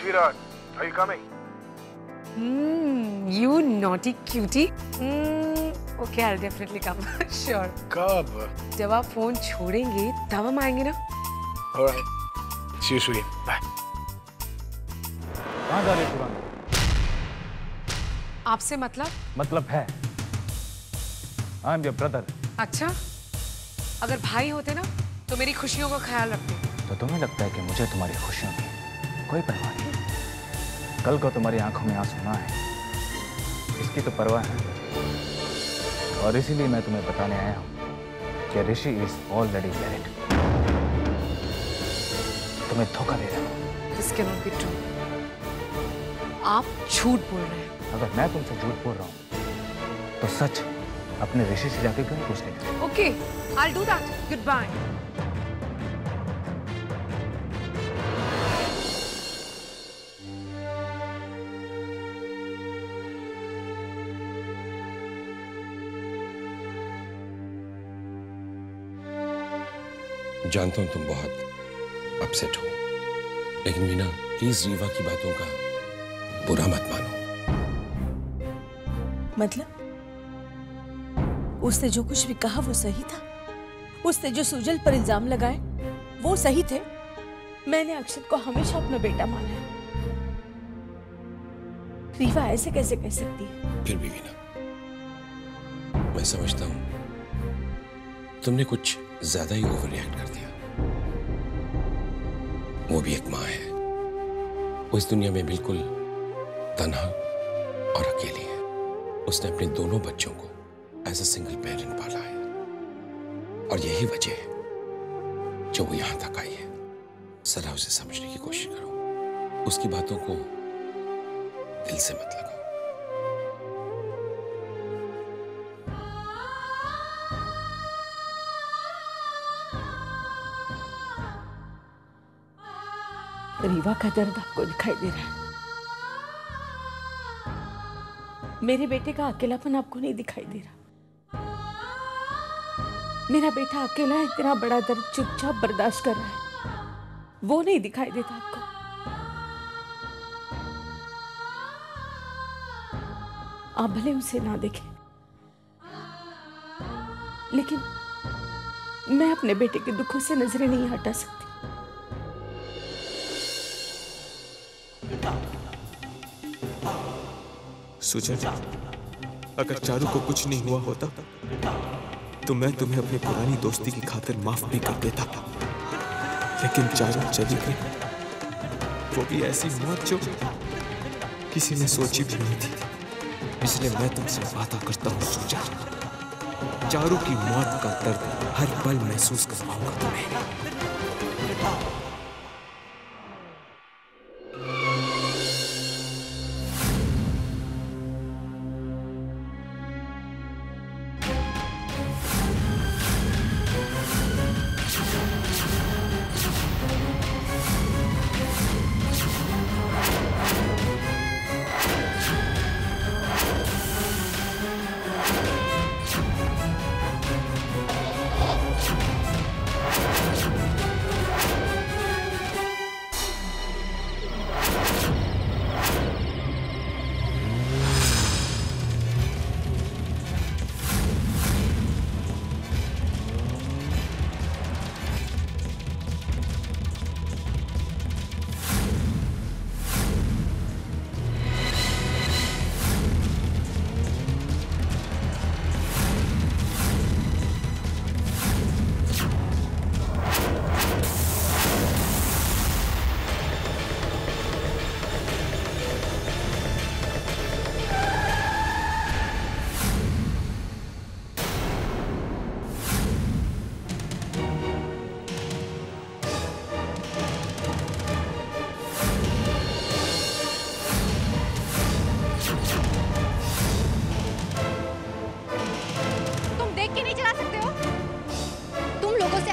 Virat, are you coming? You naughty cutie. Okay, I'll definitely come. Sure. कब? जब आप phone छोड़ेंगे तब हम आएंगे ना? Alright. See you soon. Bye. कहाँ जा रहे हो पुराना? आपसे मतलब है आई एम योर ब्रदर। अच्छा, अगर भाई होते ना तो मेरी खुशियों का ख्याल रखते। तो तुम्हें लगता है कि मुझे तुम्हारी खुशियों की कोई परवाह नहीं? कल को तुम्हारी आंखों में आंसू ना है, इसकी तो परवाह है। और इसीलिए मैं तुम्हें बताने आया हूँ कि ऋषि इज ऑलरेडी मैरिड। तुम्हें धोखा दे रहा हूँ। This cannot be true. आप झूठ बोल रहे हैं। अगर मैं तुमसे झूठ बोल रहा हूँ तो सच अपने ऋषि से जाके क्यों नहीं पूछ लेते? Okay, I'll do that. Goodbye. जानता हूं तुम बहुत अपसेट हो, लेकिन मीना प्लीज रीवा की बातों का बुरा मत मानो। मतलब उसने जो कुछ भी कहा वो सही था? उसने जो सुजल पर इल्जाम लगाए वो सही थे? मैंने अक्षत को हमेशा अपना बेटा माना है। रीवा ऐसे कैसे कह सकती है? फिर भी मीना, मैं समझता हूं तुमने कुछ ज्यादा ही ओवर रिएक्ट कर दिया। वो भी एक माँ है, वो इस दुनिया में बिल्कुल तन्हा और अकेली है। उसने अपने दोनों बच्चों को एज अ सिंगल पेरेंट पाला है, और यही वजह है जो वो यहां तक आई है। जरा उसे समझने की कोशिश करो, उसकी बातों को दिल से मत लगाओ। रीवा का दर्द आपको दिखाई दे रहा है, मेरे बेटे का अकेलापन आपको नहीं दिखाई दे रहा। मेरा बेटा अकेला इतना बड़ा दर्द चुपचाप बर्दाश्त कर रहा है, वो नहीं दिखाई देता आपको? आप भले उसे ना देखें, लेकिन मैं अपने बेटे के दुखों से नजरें नहीं हटा सकती। सुजन, अगर चारू को कुछ नहीं हुआ होता तो मैं तुम्हें अपनी पुरानी दोस्ती की खातिर माफ भी कर देता, लेकिन चारू चली गई, वो भी ऐसी मौत जो किसी ने सोची भी नहीं थी। इसलिए मैं तुमसे वादा करता हूँ सुजन, चारू की मौत का दर्द हर पल महसूस करवाऊंगा तुम्हें।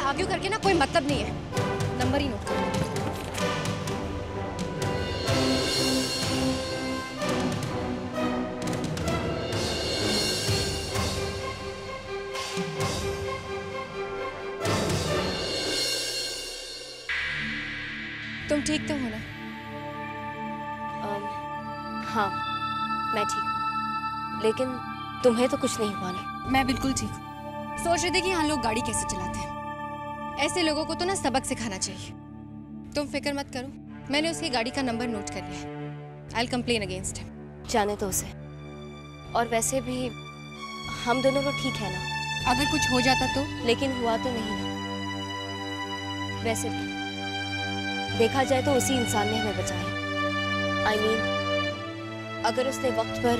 आर्ग्यू करके ना कोई मतलब नहीं है, नंबर ही नोट करो। तुम ठीक तो हो ना? हाँ, मैं ठीक हूँ, लेकिन तुम्हें तो कुछ नहीं हुआ ना? मैं बिल्कुल ठीक हूँ। सोच रही थी कि यहाँ लोग गाड़ी कैसे चलाते हैं। ऐसे लोगों को तो ना सबक सिखाना चाहिए। तुम फिक्र मत करो, मैंने उसकी गाड़ी का नंबर नोट कर लिया है। I'll complain against him। जाने दो उसे। और वैसे भी हम दोनों तो ठीक है ना? अगर कुछ हो जाता तो? लेकिन हुआ तो नहीं ना। वैसे भी देखा जाए तो उसी इंसान ने हमें बचाया। I mean, अगर उसने वक्त पर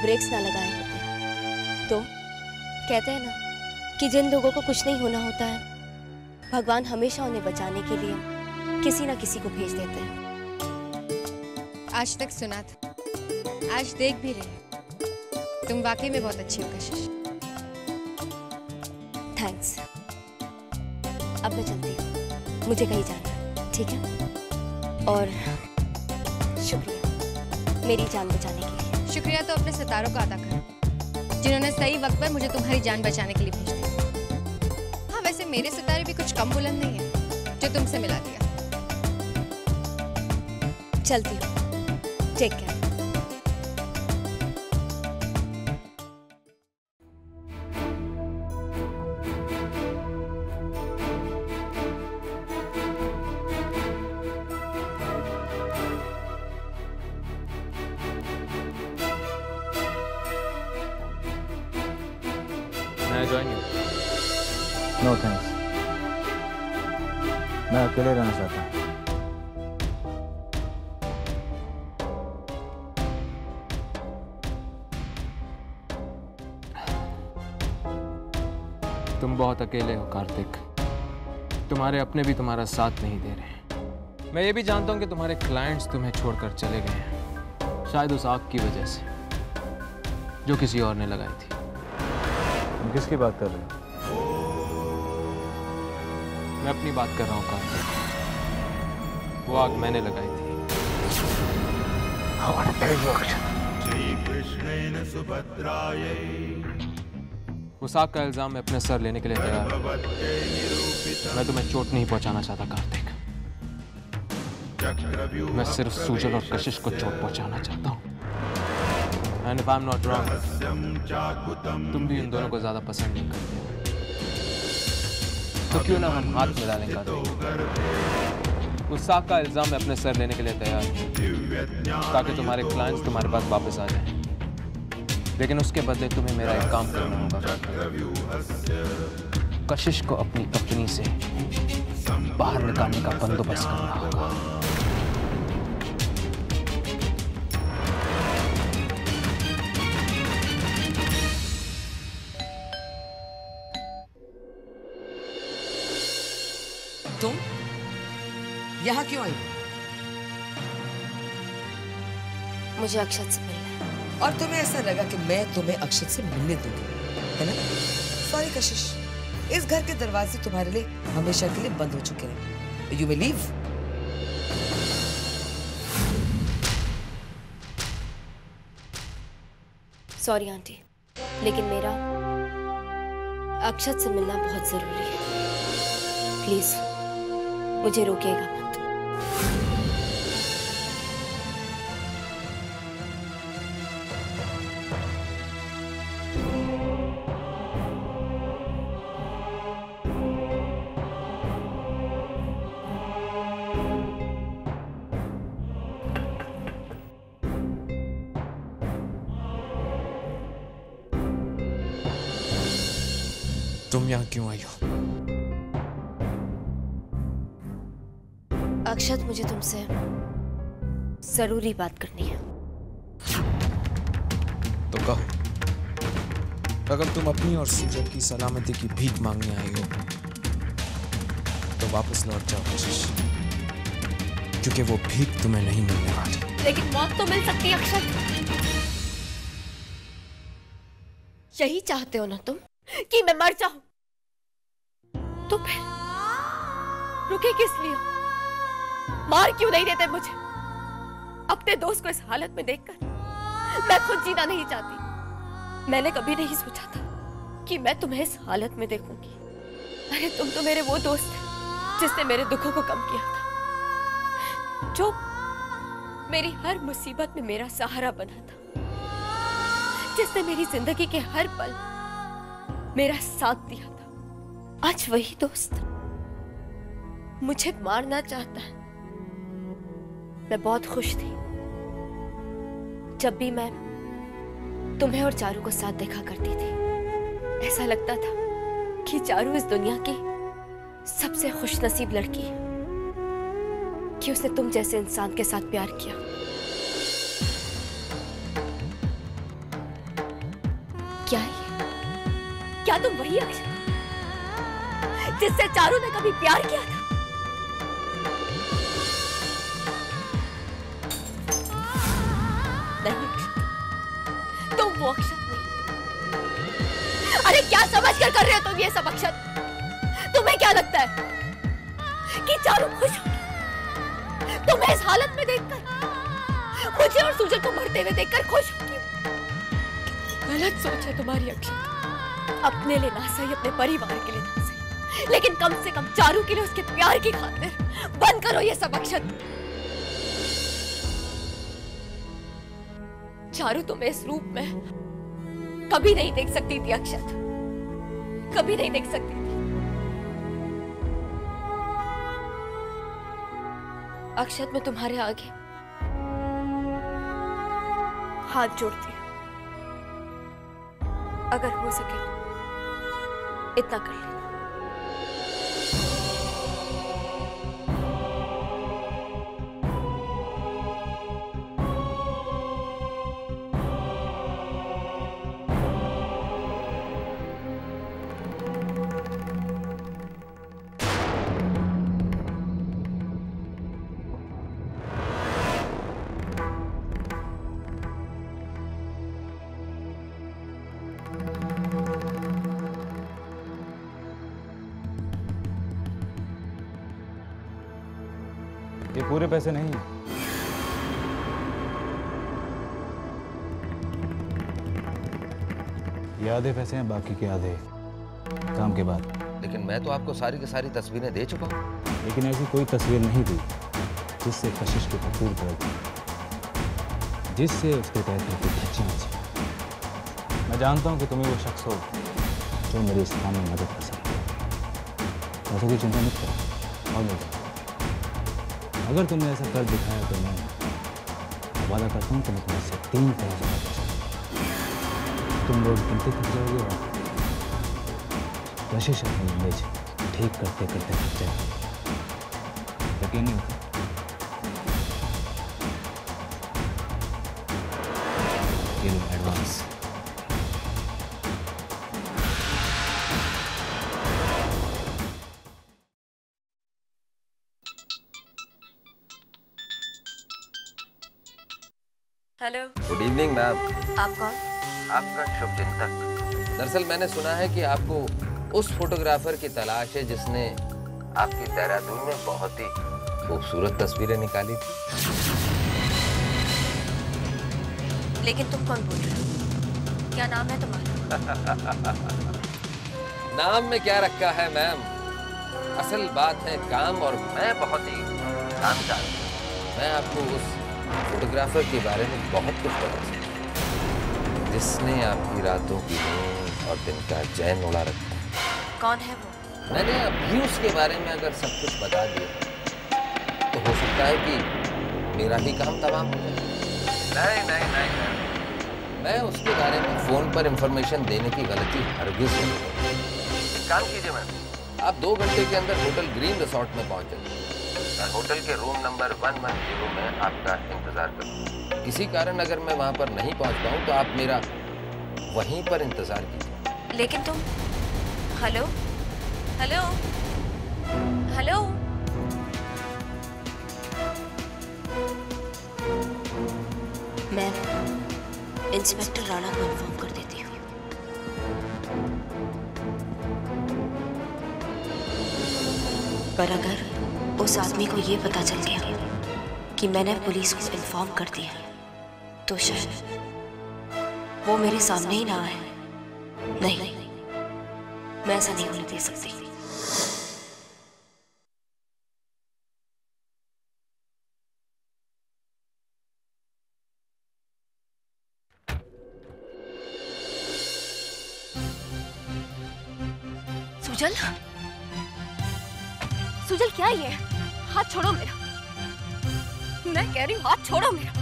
ब्रेक्स ना लगाए होते तो कहते हैं ना कि जिन लोगों को कुछ नहीं होना होता है, भगवान हमेशा उन्हें बचाने के लिए किसी ना किसी को भेज देते हैं। आज तक सुना था, आज देख भी रहे हैं। तुम वाकई में बहुत अच्छी हो कशिश। थैंक्स। अब मैं चलती हूँ, मुझे कहीं जाना है, ठीक है? और शुक्रिया मेरी जान बचाने के लिए। शुक्रिया तो अपने सितारों का अदा करो, जिन्होंने सही वक्त पर मुझे तुम्हारी जान बचाने के लिए भेज दिया। हाँ, वैसे मेरे सितारे भी कुछ कम बुलंद नहीं है जो तुमसे मिला दिया। चलती हूँ, टेक केयर। मैं ज्वाइन यू। नो थैंक्स, मैं अकेले रहना चाहता हूँ। तुम बहुत अकेले हो कार्तिक। तुम्हारे अपने भी तुम्हारा साथ नहीं दे रहे। मैं ये भी जानता हूँ कि तुम्हारे क्लाइंट्स तुम्हें छोड़कर चले गए हैं, शायद उस आग की वजह से जो किसी और ने लगाई थी। तुम किसकी बात कर रहे हो? मैं अपनी बात कर रहा हूँ कार्तिक। वो आग मैंने लगाई थी। उस आग का इल्जाम मैं अपने सर लेने के लिए तैयार हूं। मैं तुम्हें चोट नहीं पहुंचाना चाहता कार्तिक। मैं सिर्फ सूजन और कशिश को चोट पहुंचाना चाहता हूं। And if I'm not wrong, तुम भी इन दोनों को ज्यादा पसंद नहीं करते, तो क्यों ना हम हाथ मिला लें कार्तिक। उस आग का इल्जाम मैं अपने सर लेने के लिए तैयार हूं, ताकि तुम्हारे क्लाइंट्स तुम्हारे पास वापस आ जाएं। लेकिन उसके बदले तुम्हें मेरा एक काम करना होगा। कशिश को अपनी कंपनी से बाहर निकालने का बंदोबस्त करना होगा। तुम यहाँ क्यों आई? मुझे अक्षत से मिलना है। और तुम्हें ऐसा लगा कि मैं तुम्हें अक्षत से मिलने दूंगी, है ना? सॉरी कशिश, इस घर के दरवाजे तुम्हारे लिए हमेशा के लिए बंद हो चुके हैं। You may leave. Sorry aunty, लेकिन मेरा अक्षत से मिलना बहुत जरूरी है। प्लीज मुझे रोकिएगा मत। तुम यहाँ क्यों आई हो? अक्षत, मुझे तुमसे जरूरी बात करनी है। तो कहो। अगर तुम अपनी और सूजन की सलामती की भीख मांगने आई हो तो वापस लौट जाओ कशिश, क्योंकि वो भीख तुम्हें नहीं मिलने वाली। लेकिन मौत तो मिल सकती है अक्षत। यही चाहते हो ना तुम कि मैं मर जाऊं? तो फिर रुके किस लिए? मार क्यों नहीं देते मुझे? अपने दोस्त को इस हालत में देखकर मैं खुद जीना नहीं चाहती। मैंने कभी नहीं सोचा था कि मैं तुम्हें इस हालत में देखूंगी। अरे तुम तो मेरे वो दोस्त थे जिसने मेरे दुखों को कम किया था, जो मेरी हर मुसीबत में मेरा सहारा बना था, जिसने मेरी जिंदगी के हर पल मेरा साथ दिया था। आज वही दोस्त मुझे मारना चाहता है। मैं बहुत खुश थी जब भी मैं तुम्हें और चारू को साथ देखा करती थी। ऐसा लगता था कि चारू इस दुनिया की सबसे खुशनसीब लड़की है कि उसने तुम जैसे इंसान के साथ प्यार किया। क्या ये? क्या तुम वही अक्षत जिससे चारू ने कभी प्यार किया था? नहीं अक्षत, तुम वो अक्षत नहीं। अरे क्या समझ कर रहे हो तुम ये सब अक्षत? तुम्हें क्या लगता है कि चारू खुश होगी तुम्हें इस हालत में देखकर? मुझे और सुजल को मरते हुए देखकर खुश होगी? गलत सोच है तुम्हारी अक्षत। अपने लिए ना सही, अपने परिवार के लिए ना सही, लेकिन कम से कम चारू के लिए उसके प्यार की खातिर बंद करो ये सब अक्षत। चारू तुम्हें इस रूप में कभी नहीं देख सकती थी अक्षत, कभी नहीं देख सकती थी। अक्षत, मैं तुम्हारे आगे हाथ जोड़ती हूँ। अगर हो सके इतना कर लेना। ये पूरे पैसे नहीं है। ये आधे पैसे हैं, बाकी के आधे काम के बाद। लेकिन मैं तो आपको सारी की सारी तस्वीरें दे चुका हूँ। लेकिन ऐसी कोई तस्वीर नहीं दी जिससे कशिश को कपूर कर दी, जिससे उसके तहत की बच्चियां थी। मैं जानता हूँ कि तुम्हें वो शख्स हो जो मेरे इस काम में मदद कर सकता है। पैसों की चिंता मत करो और ले जाओ। अगर तुमने ऐसा कर दिखाया तो मैं वादा करता हूँ कि मैं तुम्हें 3 पैसे ज़्यादा पैसा दूंगा। तुम लोग गिनते थक जाओगे और कशिश अपनी इमेज ठीक करते करते थक जाएगी। यकीन नहीं होता? ये लो advance. Hello. Good evening ma'am. आप कौन? आपका शुभचिंतक। दरअसल मैंने सुना है कि आपको उस फोटोग्राफर की तलाश है जिसने आपकी देहरादून में बहुत ही खूबसूरत तस्वीरें निकाली थी। लेकिन तुम कौन बोल रहे हो? क्या नाम है तुम्हारा? नाम में क्या रखा है मैम, असल बात है काम, और मैं बहुत ही कामचार हूं। मैं आपको उस फोटोग्राफर के बारे में बहुत कुछ बता सकता हूं जिसने आपकी रातों की नींद और दिन का चैन उड़ा रखा है। कौन है वो? मैंने अभी उसके बारे में अगर सब कुछ बता दिया तो हो सकता है कि मेरा ही काम तमाम हो जाए। नहीं, मैं उसके बारे में फोन पर इंफॉर्मेशन देने की गलती हरगिज नहीं करूंगा। काम कीजिए मैम, आप 2 घंटे के अंदर होटल ग्रीन रिसोर्ट में पहुंच जाइए। होटल के रूम नंबर 110 में आपका इंतजार करूंगा। किसी कारण अगर मैं वहां पर नहीं पहुंच पाऊं तो आप मेरा वहीं पर इंतजार कीजिए। लेकिन तुम हेलो हेलो हेलो मैं इंस्पेक्टर राणा को इन्फॉर्म कर देती हूँ। पर अगर उस आदमी को ये पता चल गया कि मैंने पुलिस को इन्फॉर्म कर दिया तो शायद वो मेरे सामने ही ना आए। नहीं, मैं ऐसा नहीं होने दे सकती। सुजल, सुजल क्या ये? हाथ छोड़ो मेरा। मैं कह रही हूँ हाथ छोड़ो मेरा।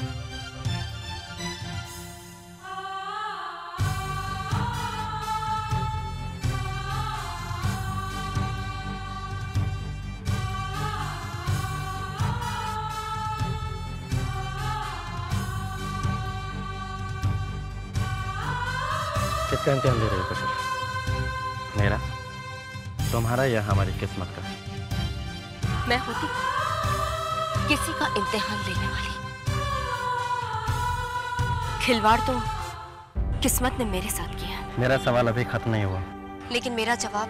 किसका इम्तिहान दे रहे हो कशिश? मेरा, तुम्हारा या हमारी किस्मत का? मैं होती किसी का इम्तिहान लेने वाली। खिलवाड़ तो किस्मत ने मेरे साथ किया। मेरा सवाल अभी खत्म नहीं हुआ। लेकिन मेरा जवाब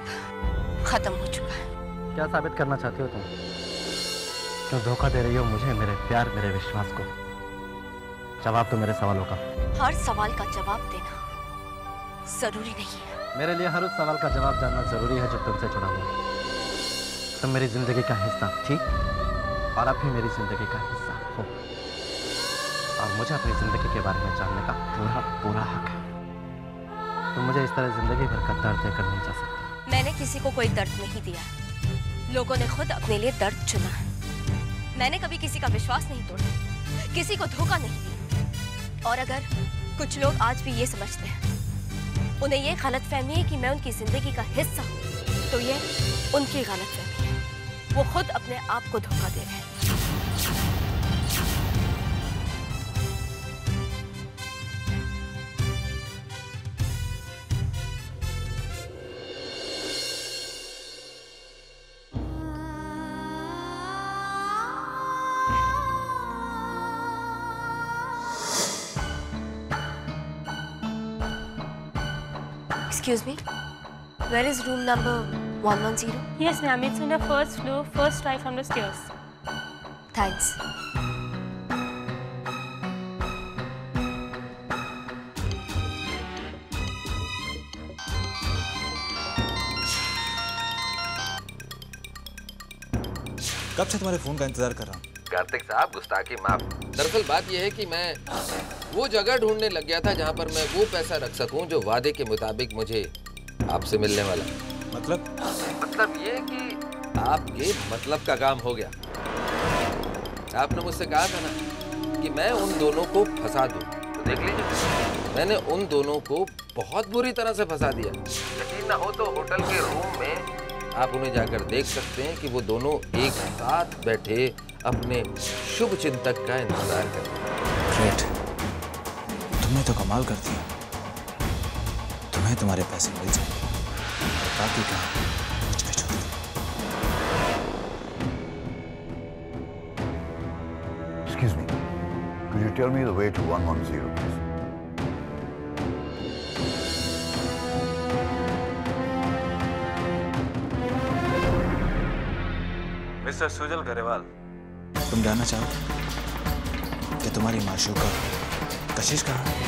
खत्म हो चुका है। क्या साबित करना चाहती हो तुम? क्यों धोखा दे रही हो मुझे, मेरे प्यार, मेरे विश्वास को? जवाब तो मेरे सवालों का। हर सवाल का जवाब देना जरूरी नहीं है। मेरे लिए हर उस सवाल का जवाब जानना जरूरी है जो तुमसे जुड़ा हुआ। तुम मेरी जिंदगी का हिस्सा थी और अब भी मेरी जिंदगी का हिस्सा हो, और मुझे अपनी जिंदगी के बारे में जानने का पूरा पूरा हक है। तुम मुझे इस तरह जिंदगी भर का दर्द देकर नहीं जा सकती। मैंने किसी को कोई दर्द नहीं दिया। लोगों ने खुद अपने लिए दर्द चुना है। मैंने कभी किसी का विश्वास नहीं तोड़ा, किसी को धोखा नहीं दिया। और अगर कुछ लोग आज भी ये समझते हैं, उन्हें ये गलतफहमी है कि मैं उनकी जिंदगी का हिस्सा हूं, तो ये उनकी गलतफहमी है। वो खुद अपने आप को धोखा दे रहे हैं। Excuse me, where is room number 110? Yes, ma'am. It's on the first floor, first right from the stairs. Thanks. कब से तुम्हारे फोन का इंतजार कर रहा हूँ। कार्तिक साहब, गुस्ताखी माफ। दरअसल बात यह है कि मैं वो जगह ढूंढने लग गया था जहाँ पर मैं वो पैसा रख सकूं जो वादे के मुताबिक मुझे आपसे मिलने वाला। मतलब ये कि आपके मतलब का काम हो गया। आपने मुझसे कहा था ना कि मैं उन दोनों को फंसा दूं, तो देख लीजिए मैंने उन दोनों को बहुत बुरी तरह से फंसा दिया। यकीन ना हो तो होटल के रूम में आप उन्हें जाकर देख सकते हैं कि वो दोनों एक साथ बैठे अपने शुभ चिंतक का इंतजार कर रहे हैं। तुमने तो कमाल कर दिया। तुम्हें तुम्हारे पैसे मिल जाएंगे, बाकी काम मुझ पे छोड़ दो। Excuse me, could you tell me the way to 110, please? Mister Sujal Grewal, तुम जानना चाहो कि तुम्हारी माशूका कशिश कहाँ है?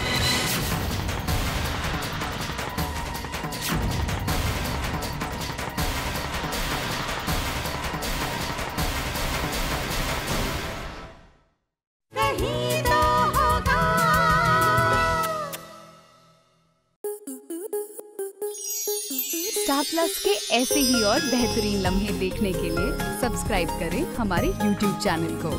स्टार प्लस के ऐसे ही और बेहतरीन लम्हे देखने के लिए सब्सक्राइब करें हमारे YouTube चैनल को।